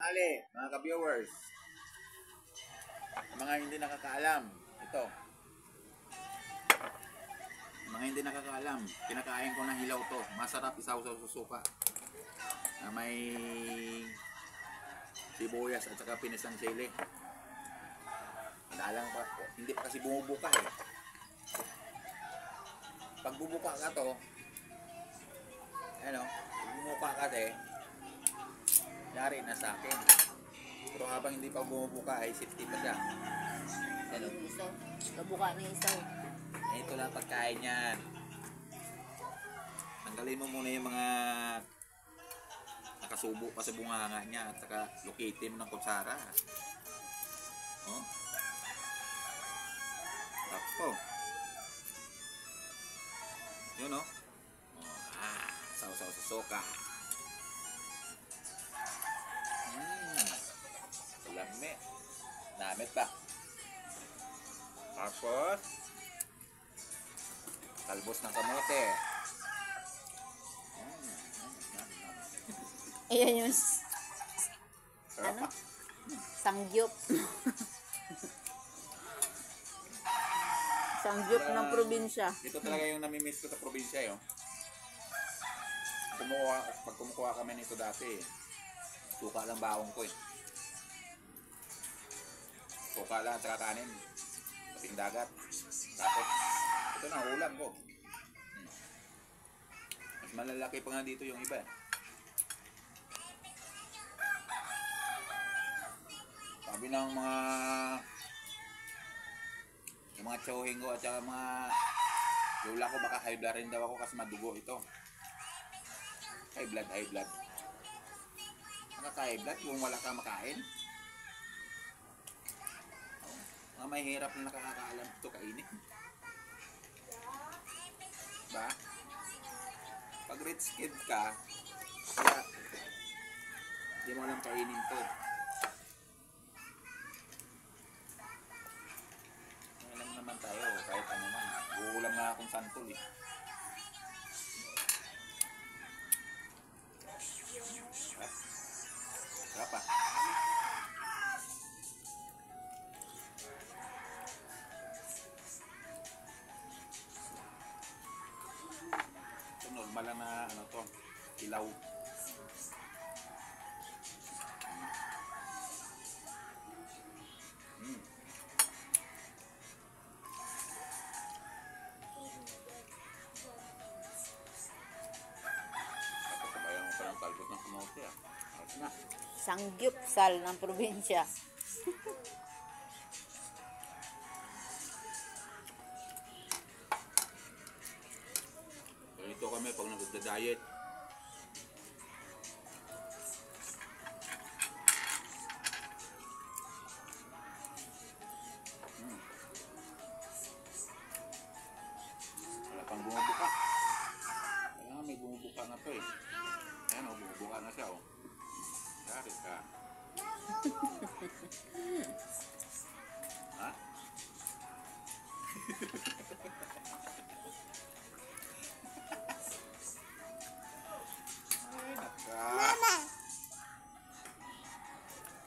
Ali, mga ka-viewers, mga hindi nakakaalam, ito. Mga hindi nakakaalam, kinakain ko ng hilaw to. Masarap isaw-saw sa suka. Na may sibuyas at saka pinisang sili. Madalang pa, hindi pa kasi bumubuka eh. Pag bubuka ka to, ano, pag bumuka kasi, yari na sa akin. Pero habang hindi pa bumubuka ay safety pa siya. Ano? Isaw. Kabuka ng isaw. Ito lang pagkain yan. Tanggalin mo muna yung mga nakasubo pa sa bunganga niya at saka lukitin mo ng kutsara. Oh. Tapos to. Yun oh. Saw-saw sa soka. Lami. Namit pa. Tapos talbos ng kamote. Ayan yung ano? Sangyup. Sangyup ng probinsya. Ito talaga yung namimiss ko sa probinsya yun. Pag kumukuha kami nito dati, suka lang bawang ko eh. Suka lang at saka kanin. Kaping dagat. Tapos, ito na, ulam ko. Mas malalaki pa nga dito yung iba. Sabi ng mga tsohing ko at saka mga lola ko, baka high blood rin daw ako kasi madugo ito. High blood. High blood kung wala kang makain. May hirap na nakakaalam ito kainin. Ba? Pag rich kid ka, kaya hindi mo alam kainin to. Alam naman tayo, kahit ano man. Uulam na akong santol eh. Sarap ah. Normal na ano to, ilaw. Tapos sabayan mo pa ng talbot ng kamote ah. Ayos na. Sangyup sal ng probinsya. Ito kami pag nagda-diet. Wala pang bumubuka. Kaya nga may bumubuka na to eh. Ayan o, bumubuka na siya o. Sarit ka. Ha?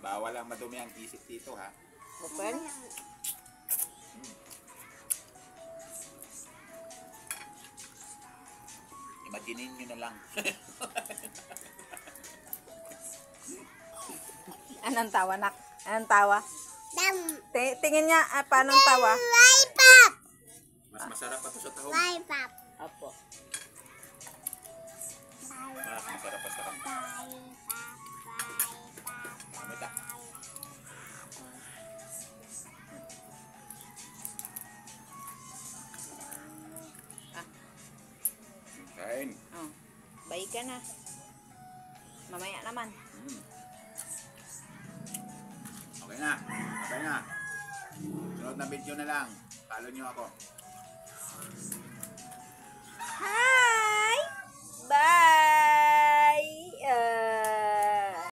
Bawal ang madumi ang isip dito ha. Open? Imaginin nyo na lang. Anong tawa, nak? Anong tawa? Tingin niya, paano ang tawa? Mas masarap pa to sa tahong. Opo. Mas masarap pa sa tahong. Mamita. Kain. Oh. Baik ka na. Mamaya naman. Okay na. Okay na. Sunod na video na lang. Follow nyo ako. Ha!